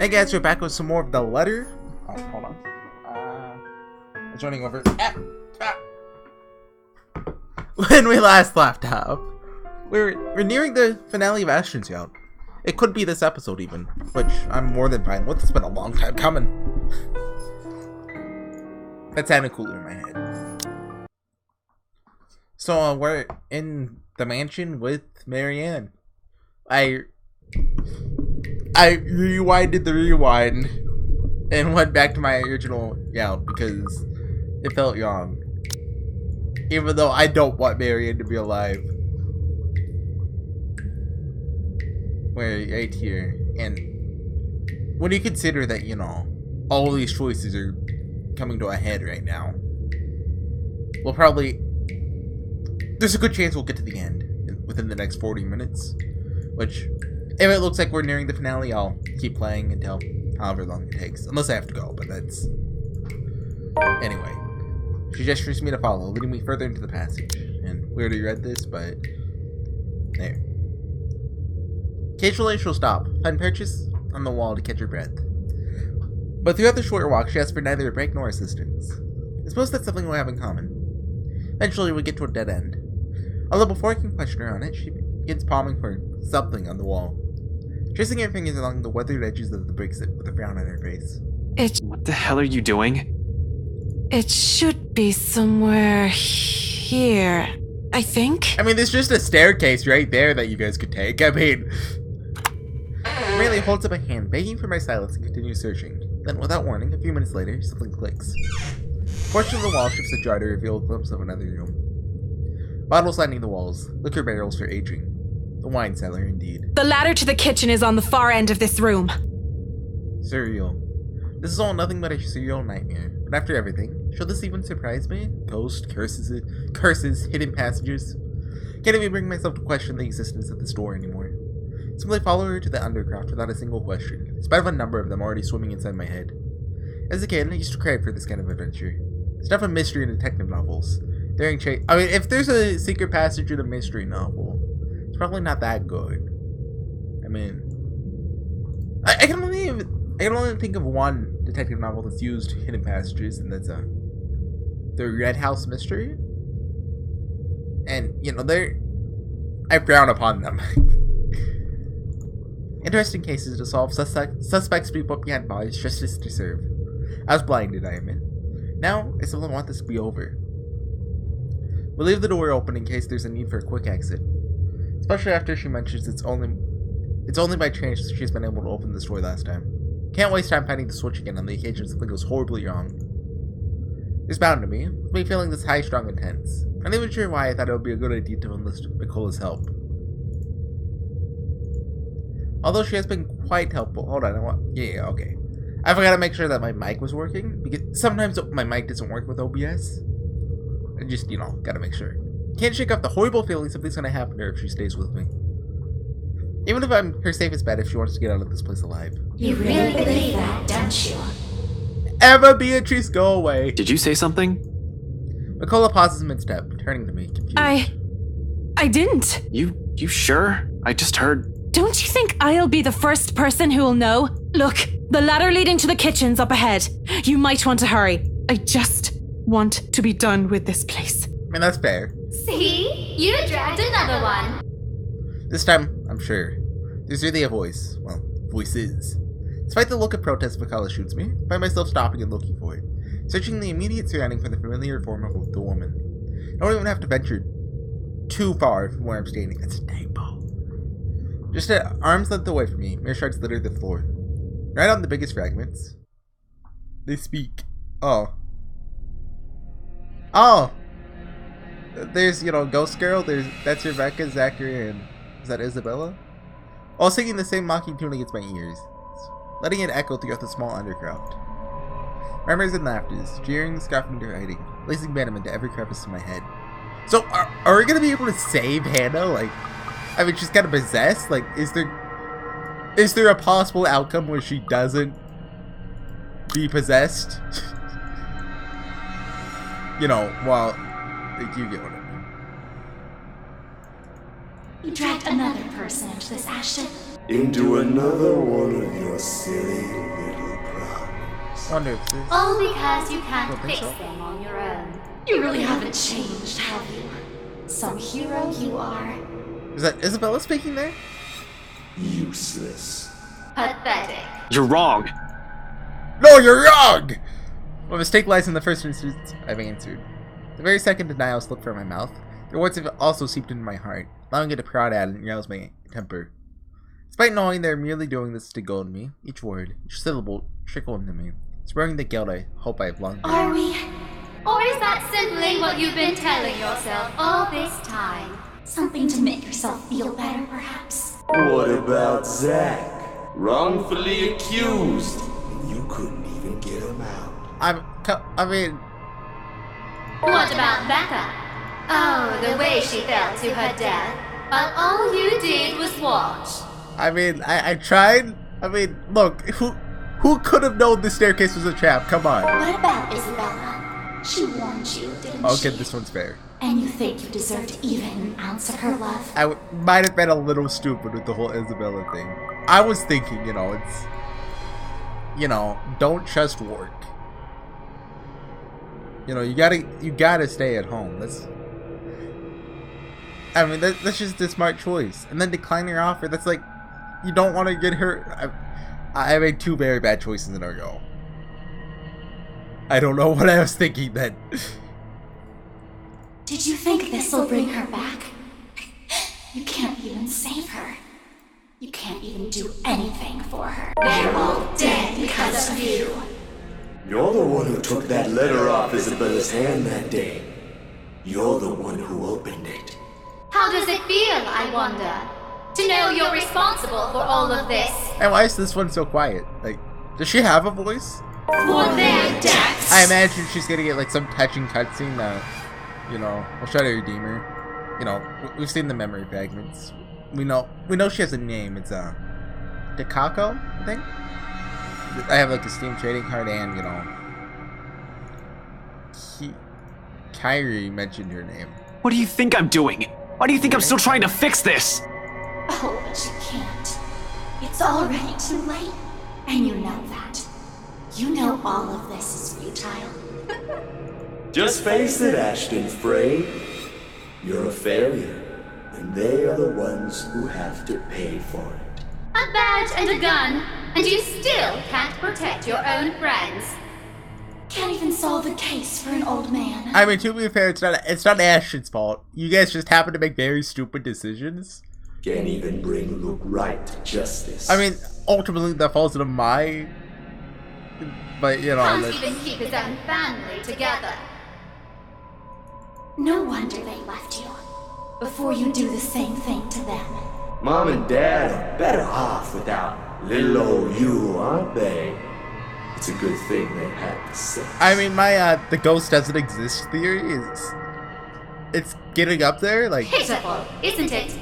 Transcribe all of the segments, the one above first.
Hey guys, we're back with some more of the letter. Oh, hold on. It's running over. When we last left off, we're nearing the finale of Ashton's Yacht. It could be this episode even, which I'm more than fine with. It's been a long time coming. That sounded cooler in my head. So we're in the mansion with Marianne. I rewinded the rewind and went back to my original yacht because it felt young. Even though I don't want Marianne to be alive. We're right here. And when you consider that, you know, all of these choices are coming to a head right now, we'll probably... There's a good chance we'll get to the end within the next 40 minutes. Which, if it looks like we're nearing the finale, I'll keep playing until however long it takes. Unless I have to go, but that's... Anyway. She gestures me to follow, leading me further into the passage. And we already read this, but... There. Occasionally she'll stop, find purchase on the wall to catch her breath. But throughout the short walk, she asks for neither a break nor assistance. I suppose that's something we'll have in common. Eventually we get to a dead end. Although before I can question her on it, she begins palming for something on the wall. Tracing her fingers along the weathered edges of the bricks with a frown on her face. What the hell are you doing? It should be somewhere here, I think. I mean, there's just a staircase right there that you guys could take. I mean... Riley holds up a hand, begging for my silence and continues searching. Then, without warning, a few minutes later, something clicks. A portion of the wall shifts ajar to reveal a glimpse of another room. Bottles lining the walls, liquor barrels for aging. The wine cellar, indeed. The ladder to the kitchen is on the far end of this room. Surreal. This is all nothing but a surreal nightmare. But after everything, should this even surprise me? Ghosts, curses, hidden passages. Can't even bring myself to question the existence of this door anymore. Simply follow her to the undercroft without a single question, in spite of a number of them already swimming inside my head. As a kid, I used to crave for this kind of adventure. Stuff of mystery in detective novels. If there's a secret passage in a mystery novel, it's probably not that good. I mean, I can only think of one detective novel that's used hidden passages, and that's the Red House Mystery. And you know, I frown upon them. Interesting cases to solve. Suspects to be put behind bars, justice to serve. I was blinded, I admit. Now, I simply want this to be over. We'll leave the door open in case there's a need for a quick exit. Especially after she mentions it's only by chance she's been able to open this door last time. Can't waste time finding the switch again on the occasion something goes horribly wrong. It's bound to be, with me feeling this high, strong, intense. I'm not even sure why I thought it would be a good idea to enlist Nicola's help. Although she has been quite helpful. Hold on, yeah, okay. I forgot to make sure that my mic was working, because sometimes my mic doesn't work with OBS. I just, you know, gotta make sure. Can't shake off the horrible feeling something's gonna happen to her if she stays with me. Even if I'm her safest bet if she wants to get out of this place alive. You really believe that, don't you? Emma Beatrice, go away. Did you say something? Nicola pauses mid-step, turning to me, confused. I didn't. You sure? I just heard... Don't you think I'll be the first person who will know? Look, the ladder leading to the kitchen's up ahead. You might want to hurry. I just want to be done with this place. I mean, that's fair. See? You dragged another one. This time, I'm sure. There's really a voice. Well, voices. Despite the look of protest Mikala shoots me, I find myself stopping and looking for it. Searching the immediate surrounding for the familiar form of the woman. I don't even have to venture too far from where I'm standing. That's a typo. Just at arm's length away from me, mere shards litter the floor. Right on the biggest fragments. They speak. Oh. There's, you know, Ghost Girl. That's Rebecca, Zachary, and is that Isabella? All singing the same mocking tune against my ears, letting it echo throughout the small undercroft. Murmurs and laughters, jeering, scoffing, deriding, placing venom into every crevice of my head. So, are we gonna be able to save Hannah? Like, I mean, she's kind of possessed. Like, is there a possible outcome where she doesn't be possessed? You know, while you get what I mean. You dragged another person into this, Ashton. Into another one of your silly Wonder if this. All because you can't Don't think fix so. them on your own. You really haven't changed, have you? Some hero you are. Is that Isabella speaking there? Useless. Pathetic. You're wrong. No, you're wrong! My mistake lies in the first instance I've answered. The very second denial slipped from my mouth, the words have also seeped into my heart, allowing it to prod at and rouse my temper. Despite knowing they're merely doing this to goad me, each word, each syllable trickled into me, spurring the guilt I hope I've long been. Are we? Or is that simply what you've been telling yourself all this time? Something to make yourself feel better, perhaps? What about Zach? Wrongfully accused. And you couldn't even get him out. I mean, What about Becca? Oh, the way she fell to her death, while all you did was watch. I tried. I mean, look, who could have known the staircase was a trap? Come on. What about Isabella? She warned you, didn't she? Okay, this one's fair. And you think you deserved even an ounce of her love? I might have been a little stupid with the whole Isabella thing. I was thinking, it's, don't just work. You gotta stay at home. That's just a smart choice. And then decline your offer. That's like, you don't want to get hurt. I made two very bad choices in a row. I don't know what I was thinking then. Did you think this'll bring her back? You can't even save her. You can't even do anything for her. They're all dead because of you. You're the one who took that letter off Isabella's hand that day. You're the one who opened it. How does it feel, I wonder? To know you're responsible for all of this. And why is this one so quiet? Like, does she have a voice? For their deaths. I imagine she's gonna get like some touching cutscene that, will try to redeem her. We've seen the memory fragments. We know she has a name. It's Takako, I think. I have like a Steam trading card and Kyrie mentioned her name. What do you think I'm doing? Why do you think I'm still trying to fix this? Oh, but you can't. It's already too late. And you know that. You know all of this is futile. Just face it, Ashton Frey. You're a failure, and they are the ones who have to pay for it. A badge and a gun, and you still can't protect your own friends. Can't even solve a case for an old man. I mean, to be fair, it's not Ashton's fault. You guys just happen to make very stupid decisions. Can't even bring Luke right to justice. I mean, ultimately that falls into my... But, Can't even keep his own family together. No wonder they left you. Before you do the same thing to them. Mom and Dad are better off without little old you, aren't they? It's a good thing they had the sex. I mean, my, the ghost doesn't exist theory it's getting up there, like... Pitiful, isn't it?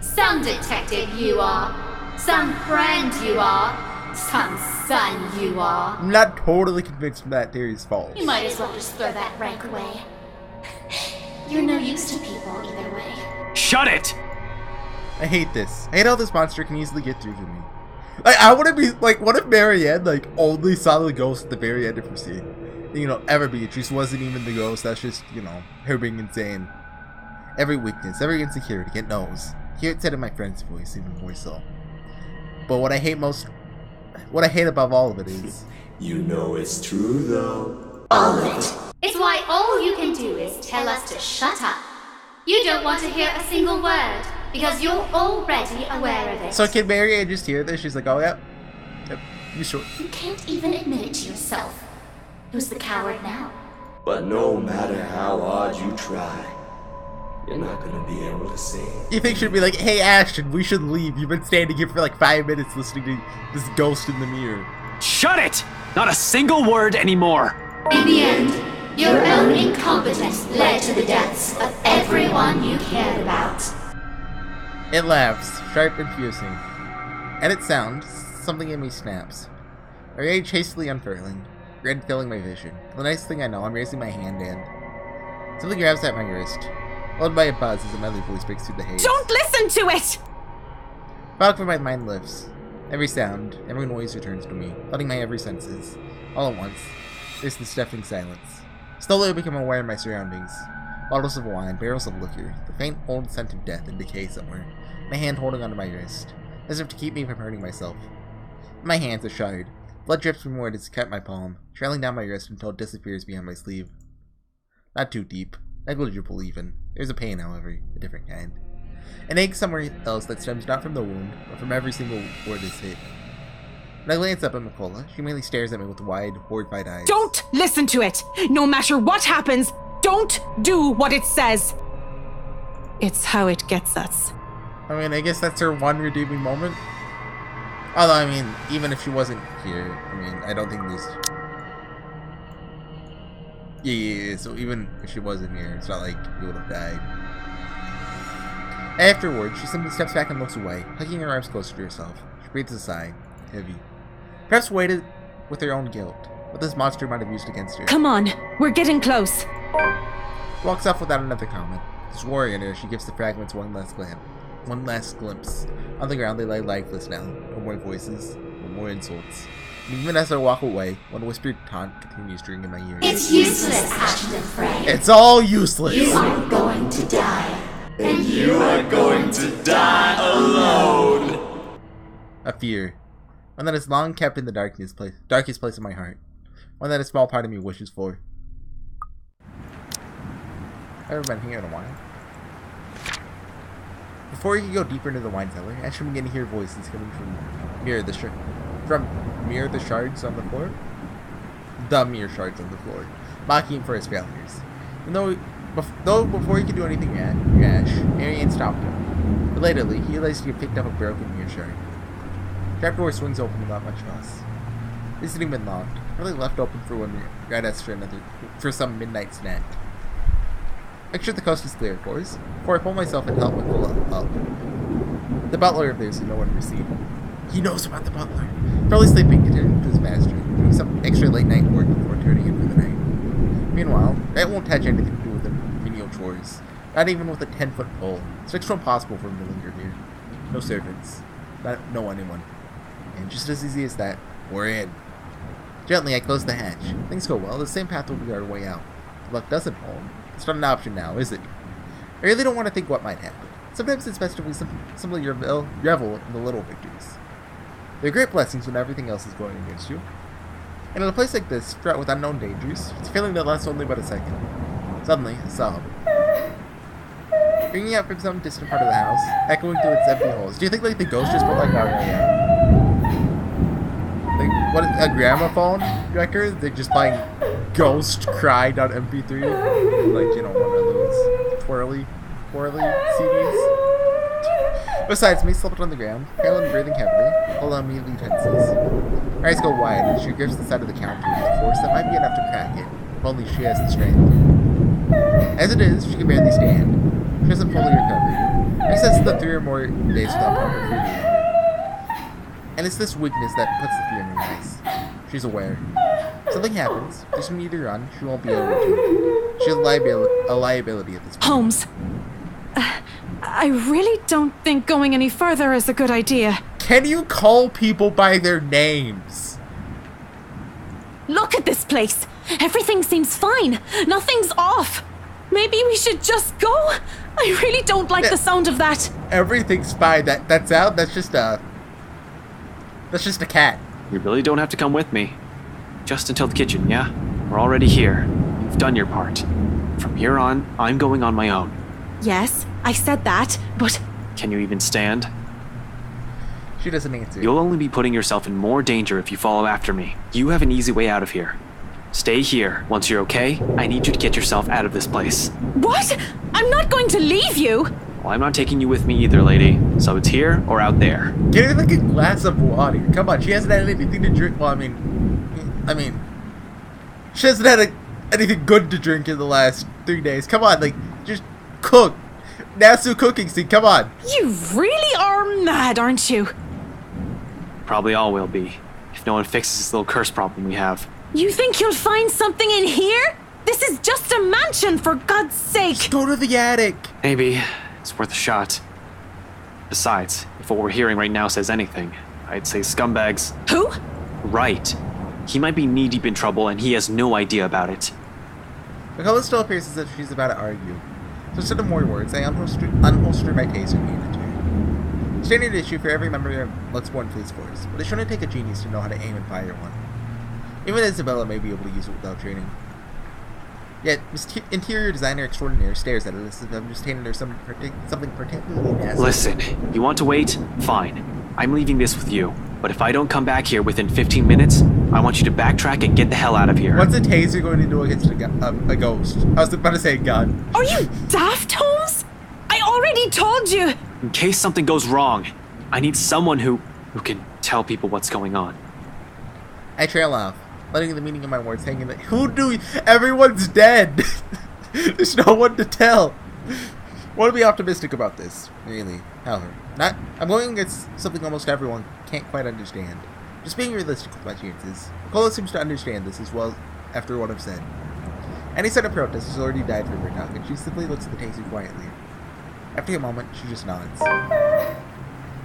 Some detective you are. Some friend you are. Some son you are. I'm not totally convinced that theory's false. You might as well just throw that rank away. You're no use to people either way. Shut it! I hate this. I hate how this monster can easily get through to me. Like, I wouldn't be, like, what if Marianne, like, only saw the ghost at the very end of her scene? Ever Beatrice wasn't even the ghost, that's just, her being insane. Every weakness, every insecurity, it knows. Hear it said in my friend's voice, even more so. But what I hate above all of it is... You know it's true, though. All of it. It's why all you can do is tell us to shut up. You don't want to hear a single word, because you're already aware of it. So can Marianne just hear this? She's like, oh, yep, you sure? You can't even admit it to yourself. Who's the coward now? But no matter how hard you try, you're not gonna be able to say it. You think she'd be like, hey, Ashton, we should leave. You've been standing here for like 5 minutes listening to this ghost in the mirror. Shut it! Not a single word anymore! In the end, your own incompetence led to the deaths of everyone you cared about. It laughs, sharp and piercing. At its sound, something in me snaps. My rage hastily unfurling, red filling my vision. The next thing I know, I'm raising my hand and... something grabs at my wrist. Followed by a buzz as a melody voice breaks through the haze. Don't listen to it! Fog from my mind lifts. Every sound, every noise returns to me, flooding my every senses. All at once, there's this deafening silence. Slowly I become aware of my surroundings. Bottles of wine, barrels of liquor, the faint old scent of death and decay somewhere, my hand holding onto my wrist, as if to keep me from hurting myself. My hands are shuttered. Blood drips from where it has cut my palm, trailing down my wrist until it disappears behind my sleeve. Not too deep. Negligible even. There's a pain, however, a different kind. An ache somewhere else that stems not from the wound, but from every single word it's hit. When I glance up at Mikola, she merely stares at me with wide, horrified eyes. Don't listen to it! No matter what happens, don't do what it says! It's how it gets us. I mean, I guess that's her one redeeming moment. Although, I mean, even if she wasn't here, I mean, I don't think there's... Yeah, so even if she wasn't here, it's not like he would have died. Afterwards, she simply steps back and looks away, hugging her arms closer to herself. She breathes a sigh, heavy. Perhaps weighted with her own guilt, what this monster might have used against her. Come on, we're getting close. She walks off without another comment. This warrior in her, she gives the fragments one last glimpse. On the ground, they lie lifeless now. No more voices, no more insults. And even as I walk away, one whispered taunt continues to ring in my ears. It's useless, Ashton and Frey. It's all useless! You are going to die. And you are going to die alone! A fear. One that is long kept in the darkest place of my heart. One that a small part of me wishes for. I've never been here in a while. Before you can go deeper into the wine cellar, Ashton began to hear voices coming from mere shards on the floor. The mere shards on the floor, mocking him for his failures. And though before he could do anything rash, Marianne stopped him. Relatedly, he realized he had picked up a broken mere shard. Trapdoor swings open without much fuss. This hadn't been locked, probably left open for one right for some midnight snack. Make sure the coast is clear, of course, before I pull myself and help Mikola up. The butler of theirs is nowhere to be seen. He knows about the butler. Probably sleeping to his master, doing some extra late night work before turning in for the night. Meanwhile, that won't touch anything to do with the menial chores. Not even with a 10-foot pole. It's next to impossible for him to linger here. No servants. No anyone. And just as easy as that, we're in. Gently, I close the hatch. Things go well. The same path will be our way out. If luck doesn't hold. It's not an option now, is it? I really don't want to think what might happen. Sometimes it's best to simply revel in the little victories. There are great blessings when everything else is going against you. And in a place like this, fraught with unknown dangers, it's a feeling that lasts only but a second. Suddenly, a sob. Ringing out from some distant part of the house, echoing through its empty halls. Do you think like the ghost just put like what a gramophone record? They're just playing Ghost Cried on MP3, like, you know, one of those twirly CDs. Besides, me slumped on the ground, pale and breathing heavily, Mikola immediately tenses. Her eyes go wide, and she grips the side of the counter with a force that might be enough to crack it, if only she has the strength. As it is, she can barely stand. She hasn't fully recovered. Makes sense that 3 or more days without proper food. And it's this weakness that puts the fear in her eyes. She's aware. If something happens, just when you either run, she won't be able to. She's a liability at this point. Holmes, I really don't think going any further is a good idea. Can you call people by their names? Look at this place. Everything seems fine. Nothing's off. Maybe we should just go? I really don't like the sound of that. Everything's fine. That sound, that's just a cat. You really don't have to come with me. Just until the kitchen, yeah? We're already here. You've done your part. From here on, I'm going on my own. Yes, I said that, but... Can you even stand? She doesn't answer. You'll only be putting yourself in more danger if you follow after me. You have an easy way out of here. Stay here. Once you're okay, I need you to get yourself out of this place. What? I'm not going to leave you! Well, I'm not taking you with me either, lady. So it's here or out there. Get her like a glass of water. Come on, she hasn't had anything to drink. Well, I mean, she hasn't had anything good to drink in the last 3 days. Come on, like, just cook. Nasu cooking scene, come on. You really are mad, aren't you? Probably all will be, if no one fixes this little curse problem we have. You think you'll find something in here? This is just a mansion, for God's sake! Just go to the attic. Maybe. It's worth a shot. Besides, if what we're hearing right now says anything, I'd say scumbags. Who? Right. He might be knee-deep in trouble and he has no idea about it. Nicola still appears as if she's about to argue. So instead of more words, I unholster my taser and hand it to her. Standard issue for every member of Bloodborne Police Force, but it shouldn't take a genius to know how to aim and fire one. Even Isabella may be able to use it without training. Yet, interior designer extraordinaire stares at it as if I'm just handing her something particularly nasty. Listen, you want to wait? Fine. I'm leaving this with you. But if I don't come back here within 15 minutes, I want you to backtrack and get the hell out of here. What's a taser going to do against a ghost? I was about to say a gun. Are you daft, Holmes? I already told you. In case something goes wrong, I need someone who can tell people what's going on. I trail off, letting the meaning of my words hang in the... Everyone's dead! There's no one to tell! I want to be optimistic about this, really. However, I'm going against something almost everyone can't quite understand. Just being realistic with my chances. Nicola seems to understand this as well after what I've said. Any sign of protest has already died from her tongue, and she simply looks at the taser quietly. After a moment, she just nods.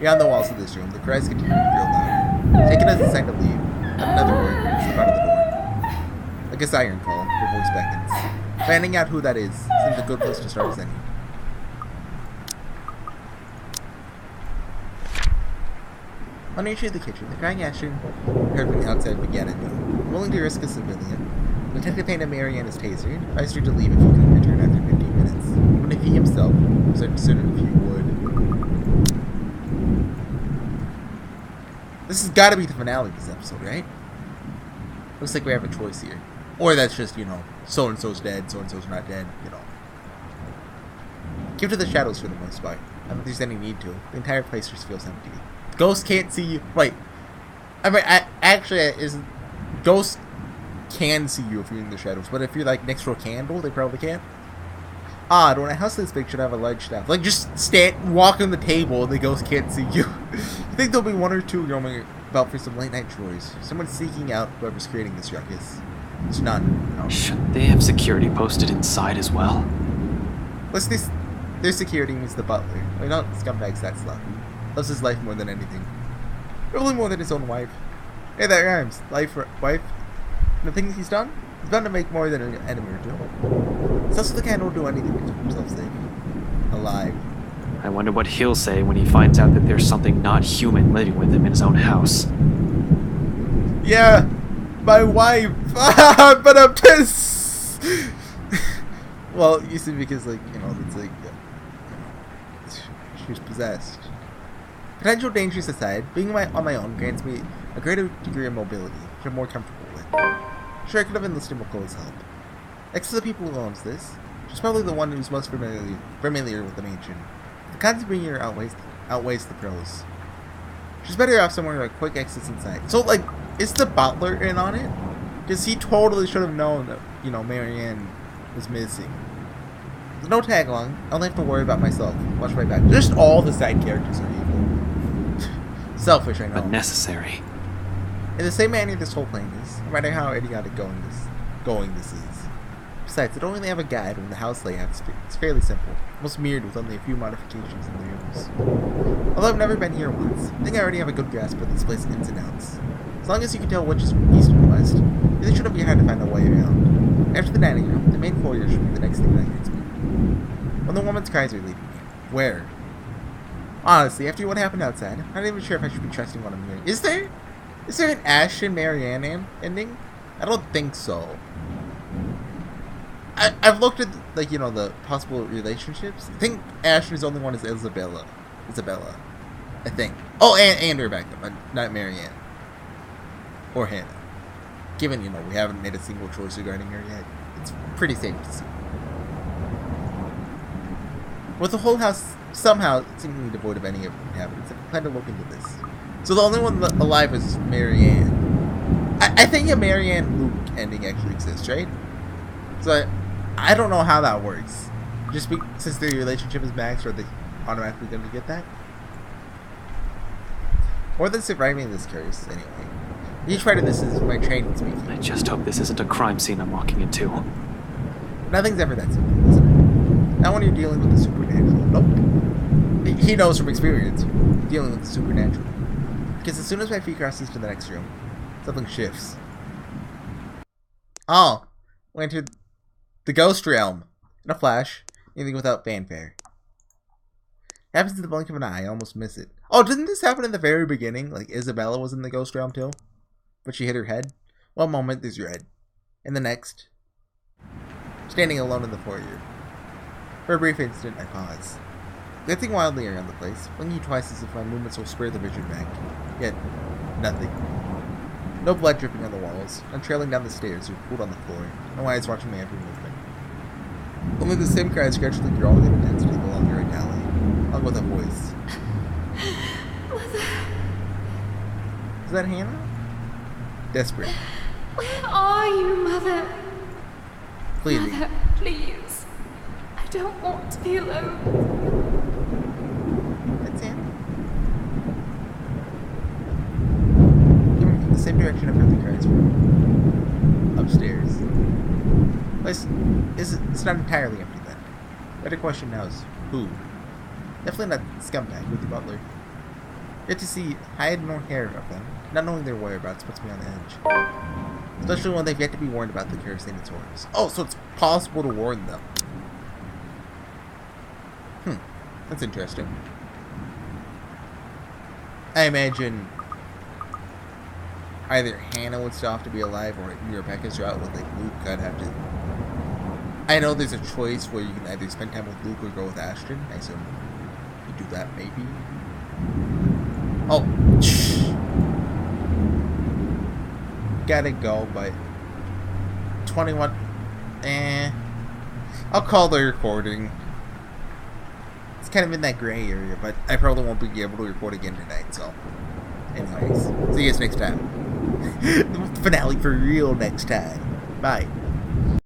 Beyond the walls of this room, the cries continue to grow louder. Taken as a sign to leave, another word reaches the front of the door. Like a siren call, her voice beckons. Finding out who that is seems a good place to start as any. On entry of the kitchen, the crying Ashton heard from the outside began anew. Willing to risk a civilian, Detective handed Marianne his taser and advised her to leave if he couldn't return after 15 minutes. But if he himself was uncertain if he would. This has got to be the finale of this episode, right? Looks like we have a choice here. Or that's just, so-and-so's dead, so-and-so's not dead, Give to the shadows for the most part. I don't think there's any need to. The entire place just feels empty. Ghosts can't see you. Wait. Ghosts can see you if you're in the shadows, but if you're like next to a candle, they probably can't. Odd, when a house this big should have a large staff. Like, just walk on the table and the ghost can't see you. I think there'll be one or two roaming about for some late night chores. Someone seeking out whoever's creating this ruckus. It's none. No. Should they have security posted inside as well? Listen, their security means the butler. Scumbag's that sloppy. Loves his life more than anything. Probably more than his own wife. Hey, that rhymes. Wife. And the things he's done? He's bound to make more than an enemy or two. He's also the kind who'll do anything to keep himself safe. Alive. I wonder what he'll say when he finds out that there's something not human living with him in his own house. Yeah, my wife. But I'm pissed. Well, you see, because it's like she's possessed. Potential dangers aside, being on my own grants me a greater degree of mobility, which I'm more comfortable with. Sure, I could have enlisted Nicola's help. Next to the people who owns this, she's probably the one who's most familiar with the mansion. The cons of being here outweighs the pros. She's better off somewhere like quick exits inside. So, is the butler in on it? Because he totally should have known that, Marianne was missing. There's no tag along. I only have to worry about myself. Watch my back. Just all the side characters are evil. Selfish, I know. But necessary. In the same manner this whole plane is, no matter how idiotic going this is. Besides, I don't really have a guide when the house layout is fairly simple, almost mirrored with only a few modifications in the rooms. Although I've never been here once, I think I already have a good grasp of this place ins and outs. As long as you can tell which is from east and west, it really shouldn't be hard to find a way around. After the dining room, the main foyer should be the next thing that hits me. When the woman's cries are leaving me. Where? Honestly, after what happened outside, I'm not even sure if I should be trusting what I'm hearing. Is there an Ashton Marianne ending? I don't think so. I've looked at the possible relationships. I think Ashton's only one is Isabella. I think. Oh, and Rebecca, but not Marianne. Or Hannah. Given, we haven't made a single choice regarding her yet, it's pretty safe to see. With the whole house somehow seemingly devoid of any inhabitants, I plan to look into this. So the only one alive is Marianne. I think a Marianne Luke ending actually exists, right? So I don't know how that works. Just since their relationship is maxed, are they automatically going to get that? More than surviving this curse, anyway. Each part of this is my training speaking. I just hope this isn't a crime scene I'm walking into. Nothing's ever that simple, isn't it? Not when you're dealing with the supernatural. Nope. He knows from experience, dealing with the supernatural. Because as soon as my feet crosses to the next room, something shifts. Oh! We entered the ghost realm. In a flash, anything without fanfare. Happens in the blink of an eye, I almost miss it. Oh, didn't this happen in the very beginning? Like, Isabella was in the ghost realm too? But she hit her head? One moment, there's your head. And the next, standing alone in the foyer. For a brief instant, I pause. Glancing wildly around the place, blinking twice as if my movements will spur the vision back. Yet, nothing. No blood dripping on the walls, none trailing down the stairs or pooled on the floor, no eyes watching my every movement. Only the same cries gradually growing in intensity along the right alley, along with a voice. Mother. Is that Hannah? Desperate. Where are you, Mother? Pleading. Mother, please. I don't want to be alone. That's Hannah. Coming from the same direction I've heard the cries from. Upstairs. It's not entirely empty then. Better question now is who? Definitely not scumbag with the butler. Yet to see hide nor hair of them, not knowing their whereabouts puts me on the edge. Especially when they've yet to be warned about the kerosene and horrors. Oh, so it's possible to warn them. That's interesting. I imagine either Hannah would still have to be alive, or Rebecca's route with like Luke I'd have to. I know there's a choice where you can either spend time with Luke or go with Ashton. I assume you do that maybe. Oh, gotta go, but 21. I'll call the recording. It's kind of in that gray area, but I probably won't be able to record again tonight. So, anyways, see you guys next time. The finale for real next time. Bye.